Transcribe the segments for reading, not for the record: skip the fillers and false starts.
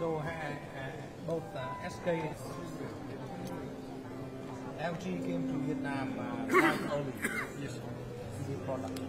So both SK LG came to Vietnam quite early. Yes, TV product.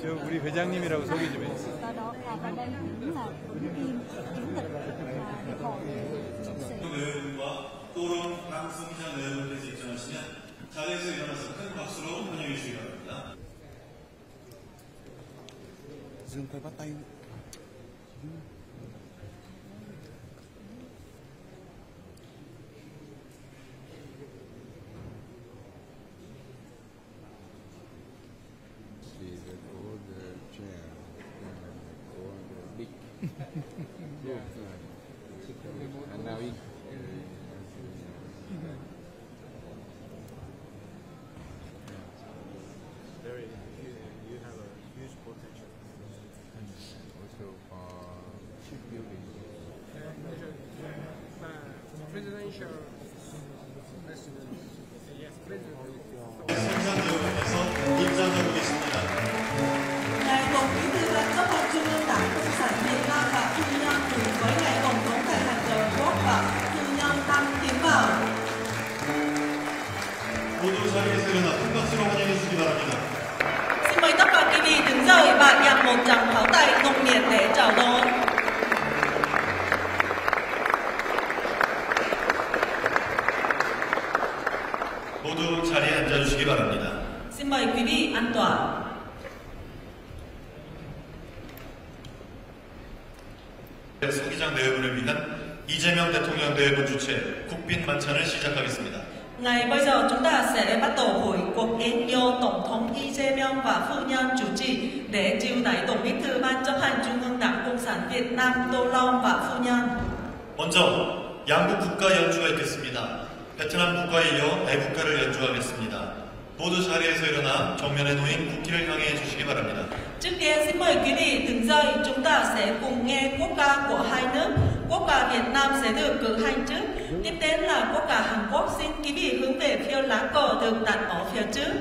저 우리 회장님이라고 소개 좀 해주세요. 의원과 또론 박승찬 의원께서 입장하시면 자리에서 일어나서 큰 박수로 환영해 주시기 바랍니다. Dương phải bắt tay. And now he you have a huge potential. also shipbuilding. Presidential yes, president. 승찬 의원께서 입장하고 계십니다. Ngài Tổng Bí thư Ban chấp hành Trung ương Đảng Cộng sản Việt Nam và phu nhân cùng với ngài Tổng thống Thời Hàn Trung Quốc và phu nhân Tăng tiến vào. 모두 자리에서 일어나 큰 박수로 환영해 주시기 바랍니다. Xin mời tất cả quý vị đứng dậy và nhặt một tràng pháo tay nồng nhiệt để chào đón. 모두 자리에 앉아주시기 바랍니다. Xin mời quý vị an toàn. 서기장 대회문을 위한 이재명 대통령 대회문 주최 국빈 만찬을 시작하겠습니다. Ngày bây giờ chúng ta sẽ bắt đầu buổi cuộc yến do Tổng thống Lee Jae-myung và phu nhân chủ trì để chiêu đãi Tổng Bí thư Ban chấp hành Trung ương Đảng Cộng sản Việt Nam Tô Long và phu nhân. 먼저 양국 국가 연주가 있겠습니다. 베트남 국가에 이어 애국가를 연주하겠습니다. 모두 자리에서 일어나 정면에 놓인 국기를 향해 주시기 바랍니다. Trước tiên xin mời quý vị đứng dậy, chúng ta sẽ cùng nghe quốc ca của hai nước. Quốc ca Việt Nam sẽ được cử hành trước. Tiếp đến là quốc ca Hàn Quốc. Xin quý vị hướng về phía lá cờ được đặt ở phía trước.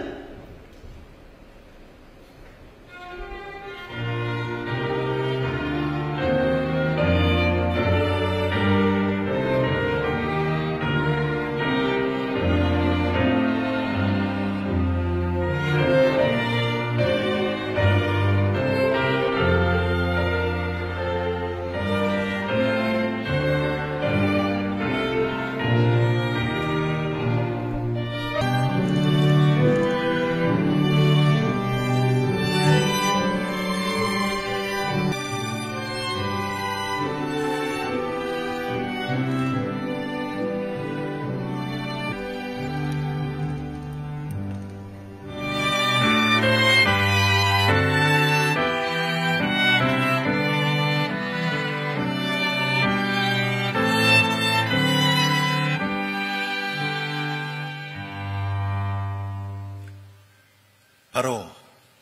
바로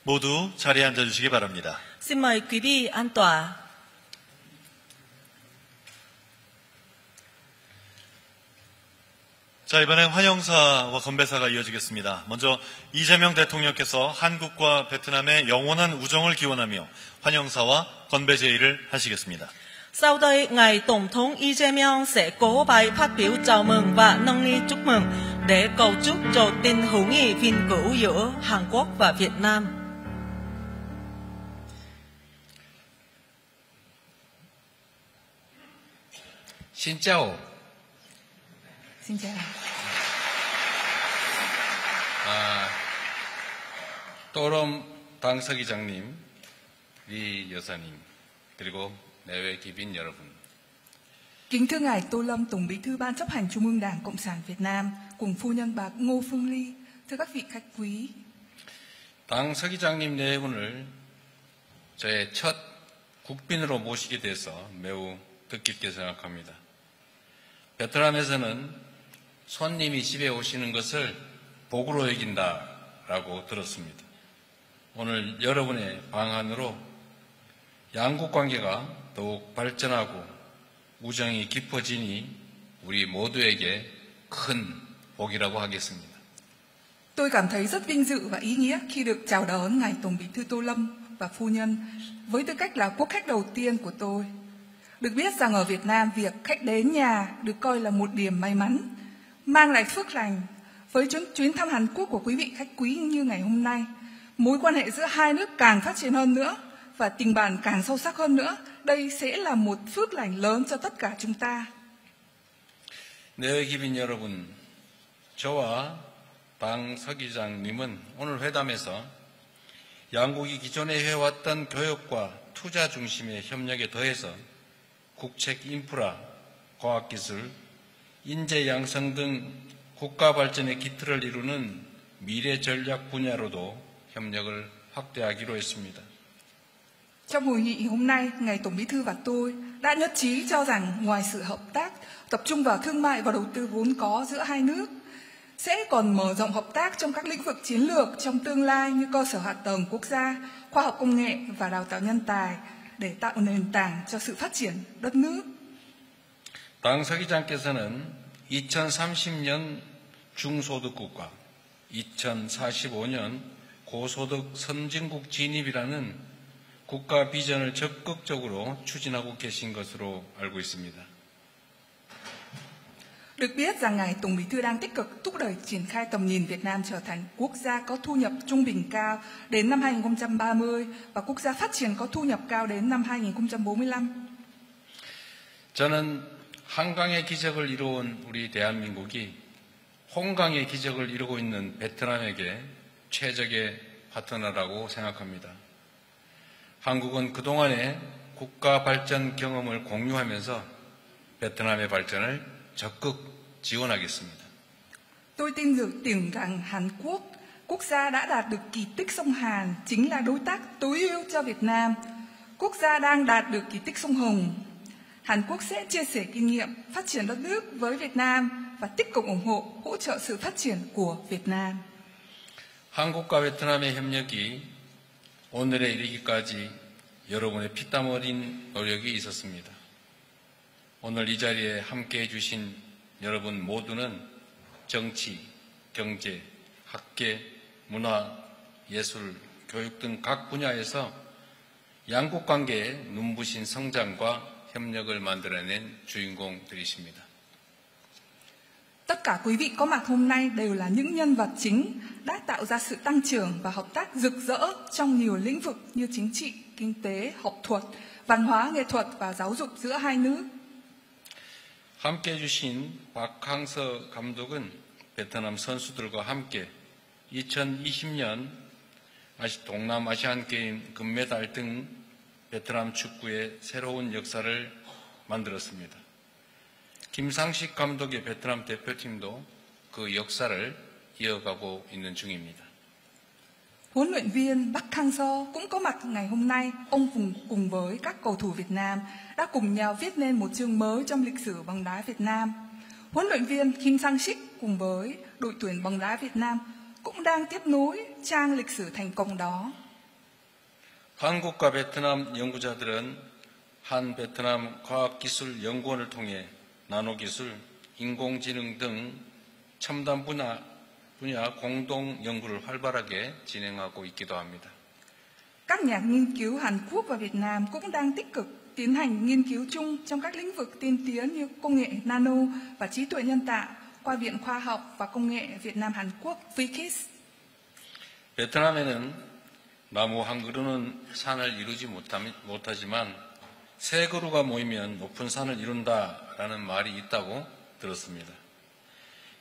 모두 자리에 앉아주시기 바랍니다. Xin mời quý vị an tọa. 자, 이번엔 환영사와 건배사가 이어지겠습니다. 먼저 이재명 대통령께서 한국과 베트남의 영원한 우정을 기원하며 환영사와 건배 제의를 하시겠습니다. Sau đây, ngài Tổng thống Lee Jae-myung sẽ cố bài phát biểu chào mừng và nâng ly chúc mừng để cầu chúc cho tình hữu nghị vĩnh cửu giữa Hàn Quốc và Việt Nam. Xin chào. Xin chào. 또롬 당서기장님, 리 여사님, 그리고 내외 기빈 여러분. Kính thưa Ngài Tô Lâm, Tổng Bí thư Ban chấp hành Trung ương Đảng Cộng sản Việt Nam, cùng phu nhân bà Ngô Phương Ly, thưa các vị khách quý. 당 서기장님 네 분을 저의 첫 국빈으로 모시게 돼서 매우 뜻깊게 생각합니다. 베트남에서는 손님이 집에 오시는 것을 복으로 여긴다라고 들었습니다. 오늘 여러분의 방한으로 양국 관계가 더욱 발전하고 우정이 깊어지니 우리 모두에게 큰 복이라고 하겠습니다. Tôi cảm thấy rất vinh dự và ý nghĩa khi được chào đón Ngài Tổng Bí thư Tô Lâm và phu nhân với tư cách là quốc khách đầu tiên của tôi. Được biết rằng ở Việt Nam, việc khách đến nhà được coi là một điểm may mắn, mang lại phước lành. Với chuyến thăm Hàn Quốc của quý vị khách quý như ngày hôm nay, mối quan hệ giữa hai nước càng phát triển hơn nữa và tình bạn càng sâu sắc hơn nữa. Đây sẽ là một phước lành lớn cho tất cả chúng ta. 네, 기빈 여러분, 저와 당 서기장님은 오늘 회담에서 양국이 기존에 해왔던 교역과 투자 중심의 협력에 더해서 국책 인프라, 과학기술, 인재 양성 등 국가 발전의 기틀을 이루는 미래 전략 분야로도 협력을 확대하기로 했습니다. Trong hội nghị hôm nay, Ngài Tổng Bí thư và tôi đã nhất trí cho rằng ngoài sự hợp tác tập trung vào thương mại và đầu tư vốn có giữa hai nước, sẽ còn mở rộng hợp tác trong các lĩnh vực chiến lược trong tương lai như cơ sở hạ tầng quốc gia, khoa học công nghệ và đào tạo nhân tài để tạo nền tảng cho sự phát triển đất nước. 당 서기장께서는 2030년 중소득 국가, 2045년 고소득 선진국 진입이라는 국가 비전을 적극적으로 추진하고 계신 것으로 알고 있습니다. Được biết rằng Ngài Tổng Bí thư đang tích cực thúc đẩy triển khai tầm nhìn Việt Nam trở thành quốc gia có thu nhập trung bình cao đến năm 2030 và quốc gia phát triển có thu nhập cao đến năm 2045. 저는 한강의 기적을 이루어온 우리 대한민국이 홍강의 기적을 이루고 있는 베트남에게 최적의 파트너라고 생각합니다. 한국은 그동안의 국가 발전 경험을 공유하면서 베트남의 발전을 적극 지원하겠습니다. Tôi tin tưởng rằng Hàn Quốc, quốc gia đã đạt được kỳ tích sông Hàn, chính là đối tác tối ưu cho Việt Nam. Quốc gia đang đạt được kỳ tích sông Hồng. Hàn Quốc sẽ chia sẻ kinh nghiệm phát triển đất nước với Việt Nam và tích cực ủng hộ, hỗ trợ sự phát triển của Việt Nam. 한국과 베트남의 협력이 오늘에 이르기까지 여러분의 피땀 어린 노력이 있었습니다. 오늘 이 자리에 함께해 주신 여러분 모두는 정치, 경제, 학계, 문화, 예술, 교육 등 각 분야에서 양국 관계의 눈부신 성장과 협력을 만들어낸 주인공들이십니다. Tất cả quý vị có mặt hôm nay đều là những nhân vật chính đã tạo ra sự tăng trưởng và hợp tác rực rỡ trong nhiều lĩnh vực như chính trị, kinh tế, học thuật, văn hóa, nghệ thuật và giáo dục giữa hai nước. 함께해 주신 박항서 감독은 베트남 선수들과 함께 2020년 동남아시안게임 금메달 등 베트남 축구의 새로운 역사를 만들었습니다. 김상식 감독의 베트남 대표팀도 그 역사를 이어가고 있는 중입니다. Huấn luyện viên Park Hang-seo cũng có mặt ngày hôm nay. Ông cùng với các cầu thủ Việt Nam đã cùng nhau viết nên một chương mới trong lịch sử bóng đá Việt Nam. Huấn luyện viên Kim Sang-sik cùng với đội tuyển bóng đá Việt Nam cũng đang tiếp nối trang lịch sử thành công đó. 한국과 베트남 연구자들은 한 베트남 과학기술연구원을 통해 나노기술, 인공지능 등 첨단 분야 공동 연구를 활발하게 진행하고 있기도 합니다. Các nhà nghiên cứu Hàn Quốc và Việt Nam cũng đang tích cực tiến hành nghiên cứu chung trong các lĩnh vực tiên tiến như công nghệ nano và trí tuệ nhân tạo qua Viện Khoa học và Công nghệ Việt Nam Hàn Quốc VKIS. 베트남에는 나무 한 그루는 산을 이루지 못하지만 세 그루가 모이면 높은 산을 이룬다라는 말이 있다고 들었습니다.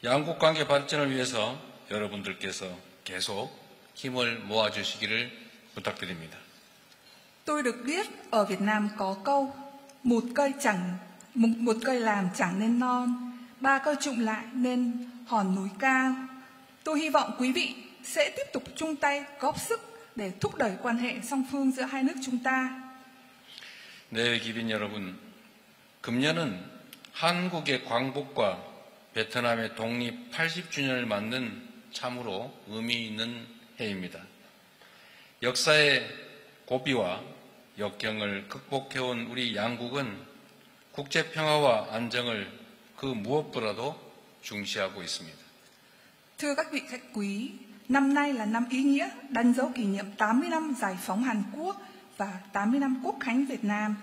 양국 관계 발전을 위해서 여러분들께서 계속 힘을 모아주시기를 bu탁드립니다. Tôi được biết ở Việt Nam có câu một cây làm chẳng nên non, ba cây trụm lại nên hòn núi cao. Tôi hy vọng quý vị sẽ tiếp tục chung tay góp sức để thúc đẩy quan hệ song phương giữa hai nước chúng ta. 네, 기빈 여러분, 금년은 한국의 광복과 베트남의 독립 80주년을 맞는 참으로 의미 있는 해입니다. 역사의 고비와 역경을 극복해온 우리 양국은 국제 평화와 안정을 그 무엇보다도 중시하고 있습니다. Thưa các vị khách quý, năm nay là năm ý nghĩa đánh dấu kỷ niệm 80 năm giải phóng Hàn Quốc và 80 năm Quốc khánh Việt Nam.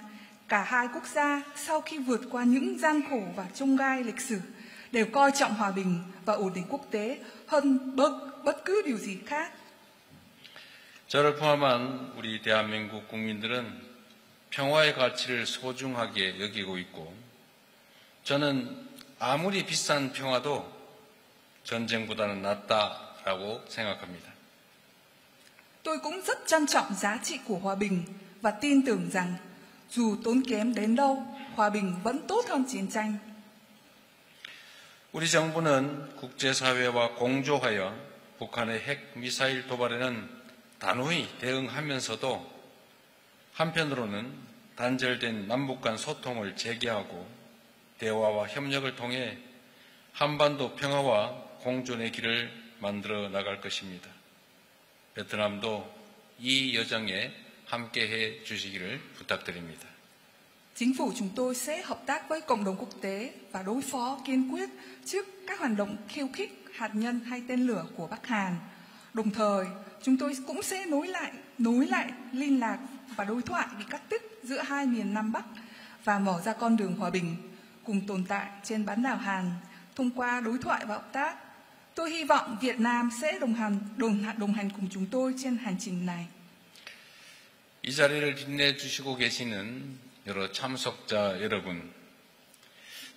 Cả hai quốc gia sau khi vượt qua những gian khổ và chông gai lịch sử đều coi trọng hòa bình và ổn định quốc tế hơn bất cứ điều gì khác. 저를 포함한 우리 대한민국 국민들은 평화의 가치를 소중하게 여기고 있고 저는 아무리 비싼 평화도 전쟁보다는 낫다라고 생각합니다. Tôi cũng rất trân trọng giá trị của hòa bình và tin tưởng rằng dù tốn kém đến đâu, hòa bình vẫn tốt hơn chiến tranh. 우리 정부는 국제사회와 공조하여 북한의 핵 미사일 도발에는 단호히 대응하면서도 한편으로는 단절된 남북 간 소통을 재개하고 대화와 협력을 통해 한반도 평화와 공존의 길을 만들어 나갈 것입니다. 베트남도 이 여정에 함께해 주시기를 부탁드립니다. Chính phủ chúng tôi sẽ hợp tác với cộng đồng quốc tế và đối phó kiên quyết trước các hoạt động khiêu khích hạt nhân hay tên lửa của Bắc Hàn. Đồng thời, chúng tôi cũng sẽ nối lại liên lạc và đối thoại bị cắt đứt giữa hai miền Nam Bắc và mở ra con đường hòa bình cùng tồn tại trên bán đảo Hàn thông qua đối thoại và hợp tác. Tôi hy vọng Việt Nam sẽ đồng hành cùng chúng tôi trên hành trình này. 이 자리를 빛내주시고 계시는 여러 참석자 여러분,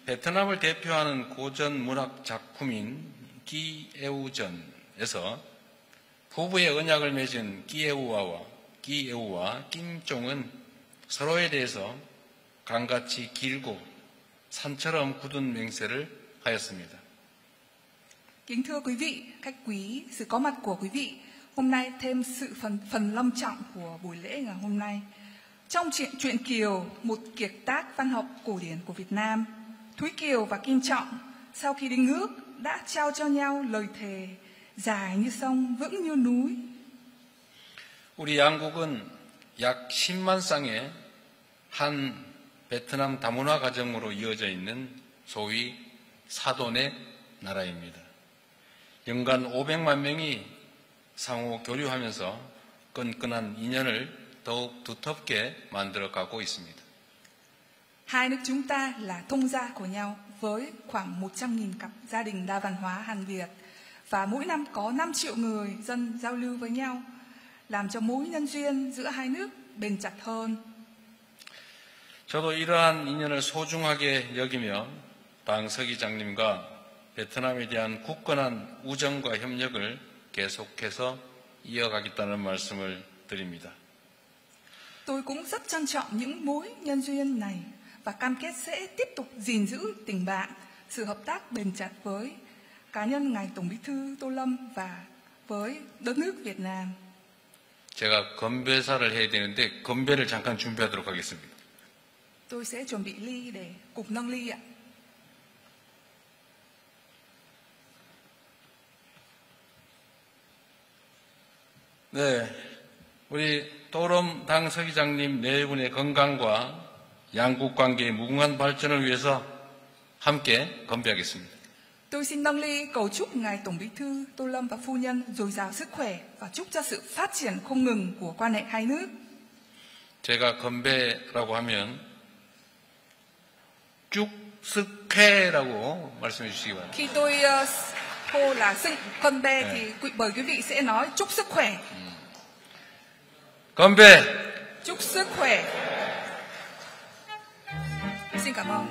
베트남을 대표하는 고전 문학 작품인 끼에우전에서 부부의 언약을 맺은 끼에우와 김종은 서로에 대해서 강같이 길고 산처럼 굳은 맹세를 하였습니다. Kính thưa quý vị, khách quý, sự có mặt của quý vị hôm nay thêm sự phần long trọng của buổi lễ ngày hôm nay. Trong truyện Kiều, một kiệt tác văn học cổ điển của Việt Nam, Thúy Kiều và Kim Trọng sau khi đính ước đã trao cho nhau lời thề dài như sông, vững như núi. 우리 양국은 약 10만 쌍의 한 베트남 다문화 가정으로 이어져 있는 소위 사돈의 나라입니다. 연간 500만 명이 상호 교류하면서 끈끈한 인연을 더욱 두텁게 만들어가고 있습니다. Hai nước chúng ta là thông gia của nhau với khoảng 100.000 cặp gia đình đa văn hóa Hàn Việt và mỗi năm có 5 triệu người dân giao lưu với nhau, làm cho mối nhân duyên giữa hai nước bền chặt hơn. 저도 이러한 인연을 소중하게 여기며 당 서기장님과 베트남에 대한 굳건한 우정과 협력을 계속해서 이어가겠다는 말씀을 드립니다. Tôi cũng rất trân trọng những mối nhân duyên này và cam kết sẽ tiếp tục gìn giữ tình bạn, sự hợp tác bền chặt với cá nhân ngài Tổng Bí thư Tô Lâm và với đất nước Việt Nam. 제가 건배사를 해야 되는데 건배를 잠깐 준비하도록 하겠습니다. Tôi sẽ chuẩn bị ly để cùng nâng ly ạ. 네, 우리 또롬 당 서기장님 네 분의 건강과 양국 관계의 무궁한 발전을 위해서 함께 건배하겠습니다. Tôi xin nâng ly cầu chúc ngài Tổng Bí thư Tô Lâm và phu nhân dồi dào sức khỏe và chúc cho sự phát triển không ngừng của quan hệ hai nước. 제가 건배라고 하면 쭉스케라고 말씀해 주시기 바랍니다. Khi tôi hô là sự con bè thì bởi quý vị sẽ nói chúc sức khỏe. 건배! Chúc sức khỏe. Xin cảm ơn.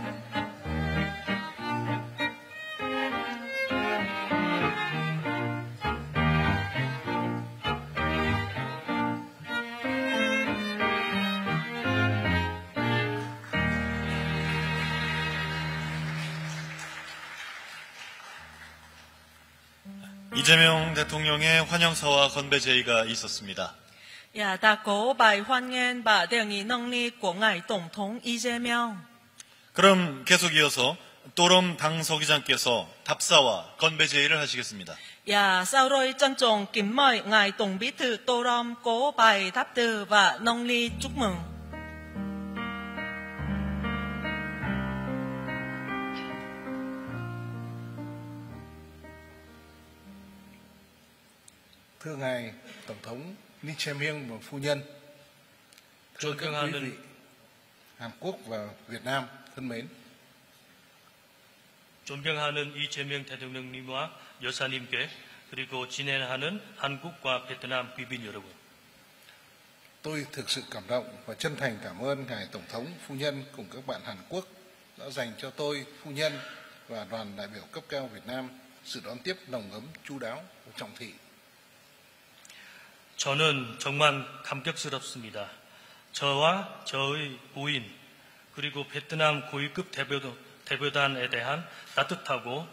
이재명 대통령의 환영사와 건배 제의가 있었습니다. Dạ, ta có bài hoan nghênh và đề nghị nâng ly của ngài Tổng thống I재명. 그럼 계속 이어서 또롬 당서기장께서 답사와 건배 제의를 하시겠습니다. Dạ, sau rồi trân trọng kính mời ngài Tổng bí thư Tô Lâm có bài tháp từ và nâng ly chúc mừng. Thưa ngài Tổng thống Lee Jae-myung và phu nhân, thưa các quý vị Hàn Quốc và Việt Nam thân mến, 존경하는 이재명 대통령님과 여사님께 그리고 진행하는 한국과 베트남 귀빈 여러분. tôi thực sự cảm động và chân thành cảm ơn ngài Tổng thống, phu nhân cùng các bạn Hàn Quốc đã dành cho tôi, phu nhân và đoàn đại biểu cấp cao Việt Nam sự đón tiếp nồng ấm, chu đáo và trọng thị. 저는 정말 감격스럽습니다. 저와 저의 부인 그리고 베트남 고위급 대표단에 대한 따뜻하고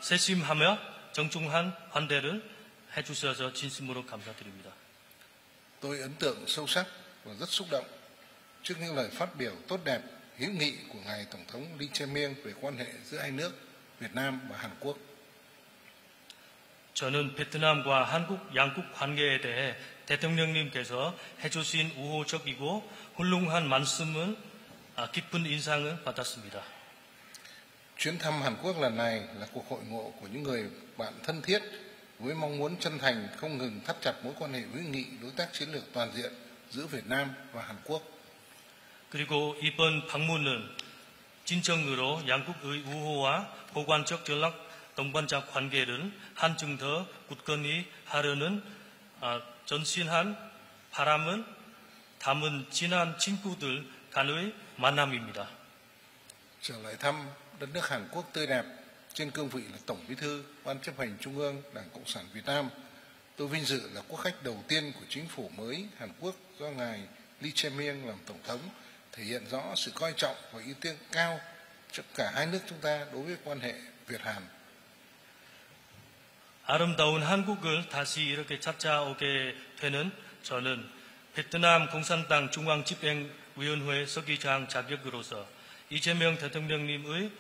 세심하며 정중한 환대를 해주셔서 진심으로 감사드립니다. Tôi ấn tượng sâu sắc và rất xúc động trước những lời phát biểu tốt đẹp, hữu nghị của ngài Tổng thống Lee Jae-myung về quan hệ giữa hai nước Việt Nam và Hàn Quốc. 저는 베트남과 한국 양국 관계에 대해 대통령님께서 해주신 우호적이고 훌륭한 말씀은 깊은 인상을 받았습니다. Chuyến thăm Hàn Quốc lần này là cuộc hội ngộ của những người bạn thân thiết với mong muốn chân thành không ngừng thắt chặt mối quan hệ hữu nghị, đối tác chiến lược toàn diện giữa Việt Nam và Hàn Quốc. 그리고 이번 방문은 진정으로 양국의 우호와 보관적 전략 동반자 관계를 한층 더 굳건히 하려는 전신한 바람은 담은 친한 친구들 간의 만남입니다. Trở lại thăm đất nước Hàn Quốc tươi đẹp trên cương vị là Tổng Bí thư Ban chấp hành Trung ương Đảng Cộng sản Việt Nam, tôi vinh dự là quốc khách đầu tiên của chính phủ mới Hàn Quốc do ngài Lee Jae-myung làm tổng thống, thể hiện rõ sự coi trọng và ưu tiên cao cho cả hai nước chúng ta đối với quan hệ Việt-Hàn. 아름다운 한국을 다시 이렇게 찾아오게 되는 저는 베트남 공산당 중앙집행위원회 서기장 자격으로서 이재명 대통령님의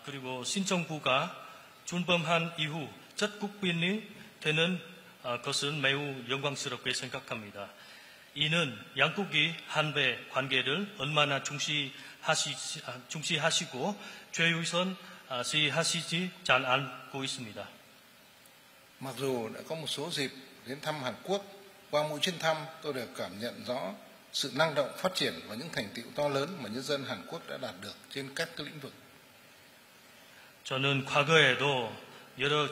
그리고 신정부가 출범한 이후 첫 국빈이 되는 것은 매우 영광스럽게 생각합니다. 이는 양국이 한배 관계를 얼마나 중시하시고 최우선 시하시지 잘 알고 있습니다. Mặc dù đã có một số dịp đến thăm Hàn Quốc, qua mỗi chuyến thăm tôi đều cảm nhận rõ sự năng động phát triển và những thành tựu to lớn mà nhân dân Hàn Quốc đã đạt được trên các lĩnh vực. 저는 과거에도 여러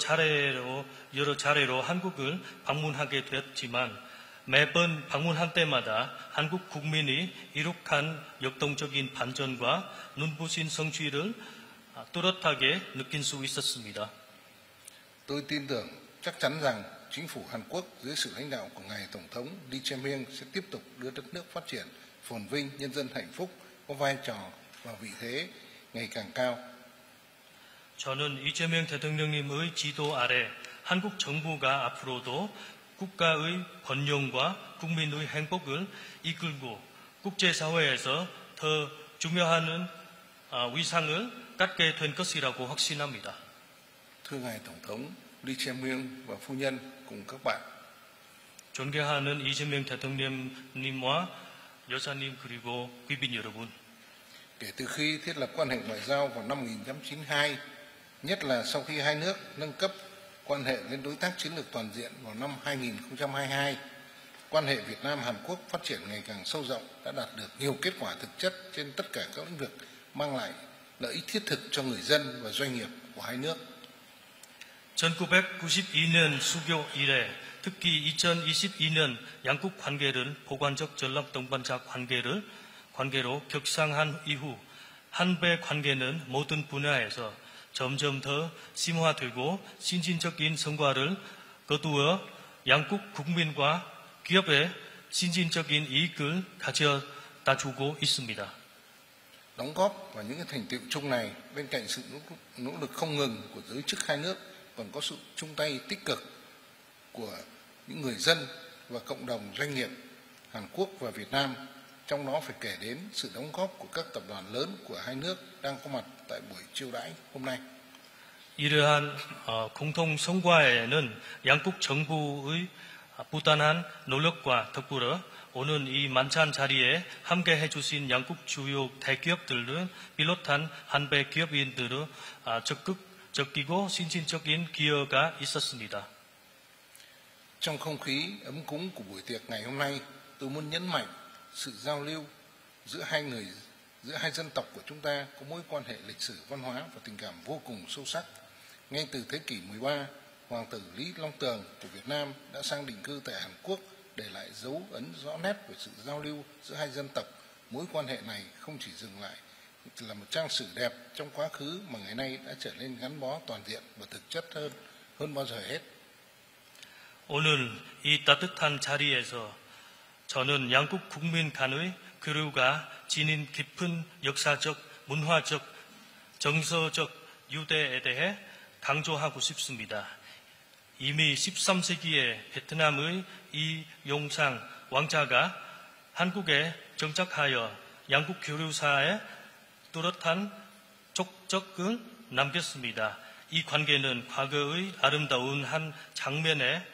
차례로 한국을 방문하게 되었지만 매번 방문할 때마다 한국 국민이 이룩한 역동적인 반전과 눈부신 성취를 뚜렷하게 느낄 수 있었습니다. Tôi tin tưởng chắc chắn rằng chính phủ Hàn Quốc dưới sự lãnh đạo của ngài Tổng thống Lee Jae-myung sẽ tiếp tục đưa đất nước phát triển phồn vinh, nhân dân hạnh phúc, có vai trò và vị thế ngày càng cao. 저는 이재명 대통령님의 지도 아래 한국 정부가 앞으로도 국가의 번영과 국민의 행복을 이끌고 국제사회에서 더 중요한 위상을 갖게 된 것이라고 확신합니다. Thưa ngài Tổng thống Lee Jae-myung và phu nhân cùng các bạn, 존경하는 이재명 대통령님과 여사님 그리고 귀빈 여러분. kể từ khi thiết lập quan hệ ngoại giao vào năm 1992, nhất là sau khi hai nước nâng cấp quan hệ lên đối tác chiến lược toàn diện vào năm 2022, quan hệ Việt Nam-Hàn Quốc phát triển ngày càng sâu rộng, đã đạt được nhiều kết quả thực chất trên tất cả các lĩnh vực, mang lại lợi ích thiết thực cho người dân và doanh nghiệp của hai nước. 1992년 수교 이래 특히 2022년 양국 관계를 보관적 전략 동반자 관계를 관계로 격상한 이후 한배 관계는 모든 분야에서 점점 더 심화되고 신진적인 성과를 거두어 양국 국민과 기업의 신진적인 이익을 가져다 주고 있습니다. Đóng góp vào những thành tựu chung này, bên cạnh sự nỗ lực không ngừng của giới chức hai nước, còn có sự chung tay tích cực của những người dân và cộng đồng doanh nghiệp Hàn Quốc và Việt Nam. Trong đó phải kể đến sự đóng góp của các tập đoàn lớn của hai nước đang có mặt tại buổi chiêu đãi hôm nay. 이러한 공통 성과에는 양국 정부의 부단한 노력과 덕분에 오는 이 만찬 자리에 함께 해주신 양국 주요 대기업들은 비롯한 한배 기업인들의 적극적이고 신진적인 기여가 있었습니다. Trong không khí ấm cúng của buổi tiệc ngày hôm nay, tôi muốn nhấn mạnh sự giao lưu giữa hai dân tộc của chúng ta có mối quan hệ lịch sử, văn hóa và tình cảm vô cùng sâu sắc. Ngay từ thế kỷ 13, Hoàng tử Lý Long Tường của Việt Nam đã sang định cư tại Hàn Quốc, để lại dấu ấn rõ nét về sự giao lưu giữa hai dân tộc. Mối quan hệ này không chỉ dừng lại là một trang sử đẹp trong quá khứ mà ngày nay đã trở nên gắn bó toàn diện và thực chất hơn bao giờ hết. 오늘 이 따뜻한 자리에서 저는 양국 국민 간의 교류가 지닌 깊은 역사적, 문화적, 정서적 유대에 대해 강조하고 싶습니다. 이미 13세기에 베트남의 이용상 왕자가 한국에 정착하여 양국 교류사에 뚜렷한 족적을 남겼습니다. 이 관계는 과거의 아름다운 한 장면에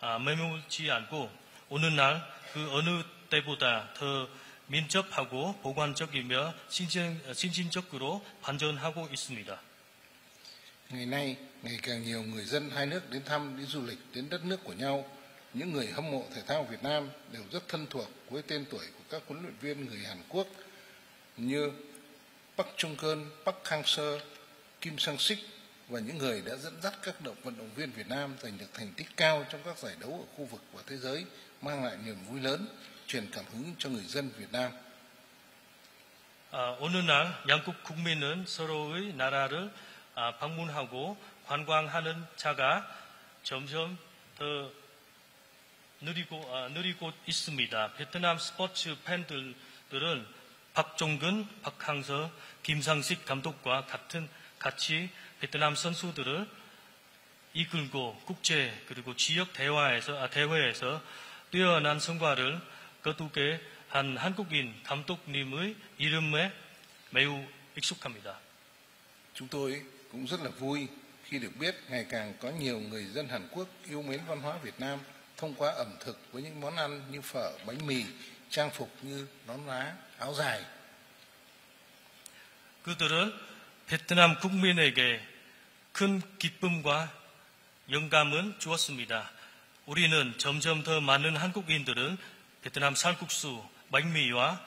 머물지 않고 오늘날 그 어느 때보다 더 민첩하고 보관적이며 신진적으로 발전하고 있습니다. Ngày nay, ngày càng nhiều người dân hai nước đến thăm, đi du lịch đến đất nước của nhau. Những người hâm mộ thể thao Việt Nam đều rất thân thuộc với tên tuổi của các huấn luyện viên người Hàn Quốc như Park Chung-keun, Park Hang-seo, Kim Sang-sik và những người đã dẫn dắt các vận động viên Việt Nam giành được thành tích cao trong các giải đấu ở khu vực và thế giới, mang lại niềm vui lớn, truyền cảm hứng cho người dân Việt Nam. 오늘날 양국 국민은 서로의 나라를 방문하고 관광하는 자가 점점 더 늘리고 있습니다. 베트남 스포츠 팬들은 박종근, 박항서, 김상식 감독과 같이 베트남 선수들을 이끌고 국제 그리고 지역 대회에서 뛰어난 성과를 거두게 한 한국인 감독님의 이름에 매우 익숙합니다. Chúng tôi cũng rất là vui khi được biết ngày càng có nhiều người dân Hàn Quốc yêu mến văn hóa Việt Nam thông qua ẩm thực với những món ăn như phở, bánh mì, trang phục như nón lá, áo dài. 그들은 베트남 국민에게 큰 기쁨과 영감을 주었습니다. 우리는 점점 더 많은 한국인들은 베트남 쌀국수, bánh mì 와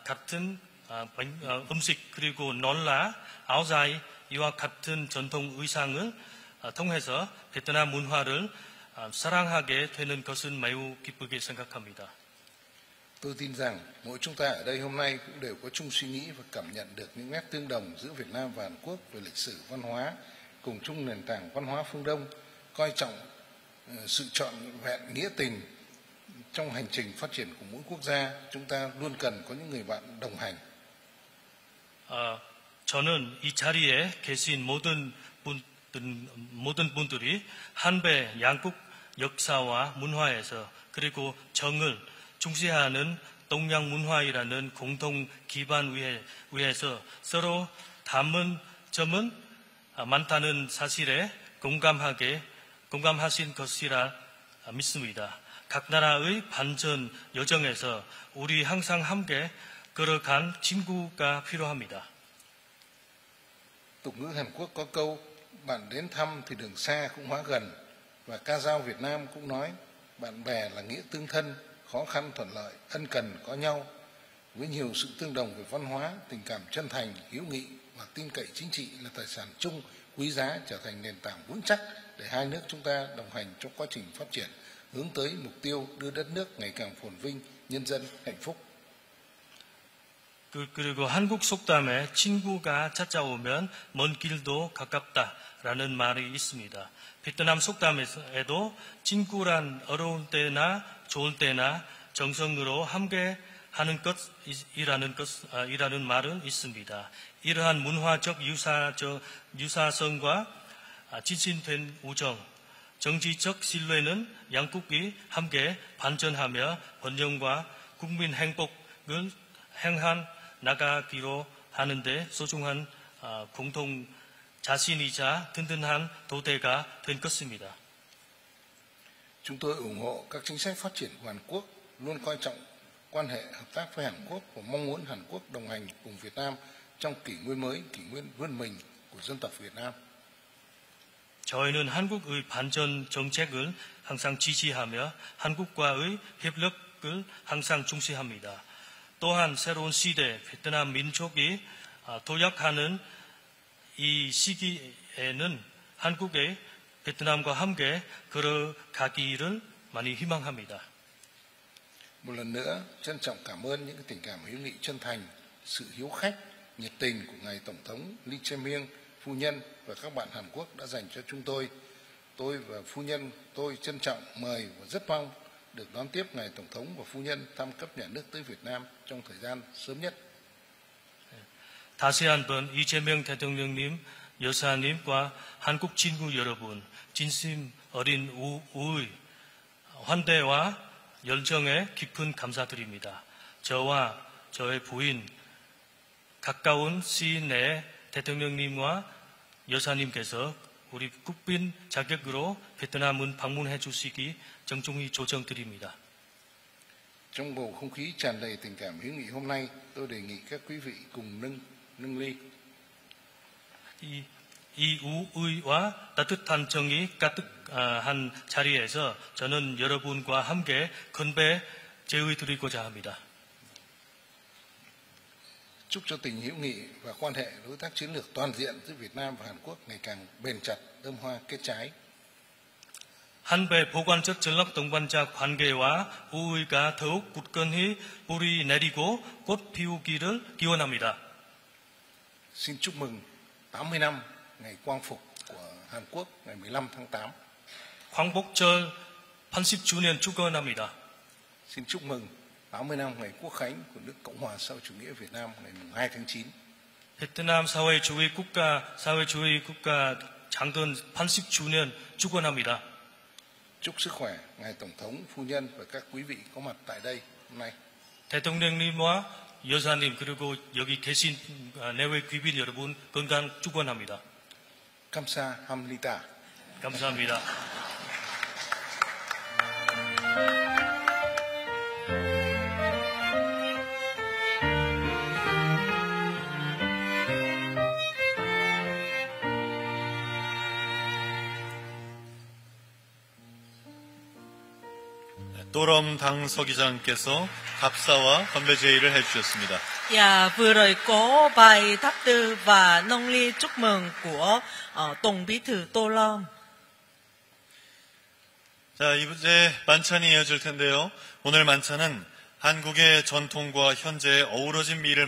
같은 음식 그리고 논라, 아오자이 이와 같은 전통 의상을 통해서 베트남 문화를 사랑하게 되는 것은 매우 기쁘게 생각합니다. Tôi tin rằng mỗi chúng ta ở đây hôm nay cũng đều có chung suy nghĩ và cảm nhận được những nét tương đồng giữa Việt Nam và Hàn Quốc về lịch sử văn hóa, cùng chung nền tảng văn hóa phương Đông, coi trọng sự trọn vẹn nghĩa tình trong hành trình phát triển của mỗi quốc gia. Chúng ta luôn cần có những người bạn đồng hành. 저는 이 자리에 계신 모든 분들이 한배 양국 역사와 문화에서 그리고 정을 중시하는 동양 문화이라는 공통 기반 위에서 서로 닮은 점은 많다는 사실에 공감하신 것이라 믿습니다. 각 나라의 반전 여정에서 우리 항상 함께 걸어간 친구가 필요합니다. Tục ngữ Hàn Quốc có câu bạn đến thăm thì đường xa cũng hóa gần, và ca dao Việt Nam cũng nói bạn bè là nghĩa tương thân, khó khăn thuận lợi, ân cần có nhau. Với nhiều sự tương đồng về văn hóa, tình cảm chân thành, hiếu nghị và tin cậy chính trị là tài sản chung quý giá, trở thành nền tảng vững chắc để hai nước chúng ta đồng hành trong quá trình phát triển, hướng tới mục tiêu đưa đất nước ngày càng phồn vinh, nhân dân hạnh phúc. 그리고 한국 속담에 친구가 찾아오면 먼 길도 가깝다라는 말이 있습니다. 베트남 속담에도 친구란 어려운 때나 좋을 때나 정성으로 함께 하는 것이라는 말은 있습니다. 이러한 문화적 유사성과 진심된 우정, 정치적 신뢰는 양국이 함께 발전하며 번영과 국민 행복을 향한 나가기로 하는데 소중한 공동 자신이자 든든한 도대가 된 것입니다. Chúng tôi ủng hộ các chính sách phát triển của Hàn Quốc, luôn coi trọng quan hệ hợp tác với Hàn Quốc và mong muốn Hàn Quốc đồng hành cùng Việt Nam trong kỷ nguyên mới, kỷ nguyên vươn mình của dân tộc Việt Nam. 저희는 한국의 반전 정책을 항상 지지하며 한국과의 협력을 항상 중시합니다. 또한 새로운 시대 베트남 민족이 도약하는 이 시기에는 한국의 베트남과 함께 걸어가기를 많이 희망합니다. Một lần nữa, trân trọng cảm ơn những tình cảm hữu nghị chân thành, sự hiếu khách, nhiệt tình của ngài Tổng thống Lee Jae-myung, phu nhân và các bạn Hàn Quốc đã dành cho chúng tôi. Tôi và phu nhân tôi trân trọng mời và rất mong được đón tiếp ngài Tổng thống và phu nhân thăm cấp nhà nước tới Việt Nam trong thời gian sớm nhất. 다시 한번 이재명 대통령님, 여사님과 한국 친구 여러분, 진심 어린 우의 환대와 열정에 깊은 감사드립니다. 저와 저의 부인, 가까운 시일 내에 대통령님과 여사님께서 우리 국빈 자격으로 베트남을 방문해 주시기 정중히 조정드립니다. Trong bầu không khí tràn đầy tình cảm hữu nghị hôm nay, tôi đề nghị các quý vị cùng nâng ly. 이 우의와 따뜻한 정이 가득한 자리에서 저는 여러분과 함께 건배 제의드리고자 합니다. Chúc cho tình hữu nghị và quan hệ đối tác chiến lược toàn diện giữa Việt Nam và Hàn Quốc ngày càng bền chặt, đơm hoa kết trái. 한배 보관적 전략 동반자 관계와 우의가 더욱 굳건히 뿌리 내리고 꽃 피우기를 기원합니다. Xin chúc mừng 80 năm ngày quang phục của Hàn Quốc ngày 15 tháng 8. 광복절 80주년 축원합니다. Xin chúc mừng 80 năm ngày quốc khánh của nước Cộng hòa xã hội chủ nghĩa Việt Nam ngày 2 tháng 9. 베트남 사회주의 국가 창건 80주년 축원합니다. Chúc sức khỏe ngài Tổng thống, phu nhân và các quý vị có mặt tại đây hôm nay. 대통령님과 여사님 그리고 여기 계신 내외 귀빈 여러분 건강 축원합니다. Kamsahamnida. 감사합니다. 또럼 당서기장께서 답사와 건배 제의를 해주셨습니다. Dạ, vừa rồi có bài thắp tư và nông ly chúc mừng của Tổng Bí thư Tô Lâm. 자, 이제 만찬이 이어질 텐데요. 오늘 만찬은 한국의 전통과 현재의 어우러진 미를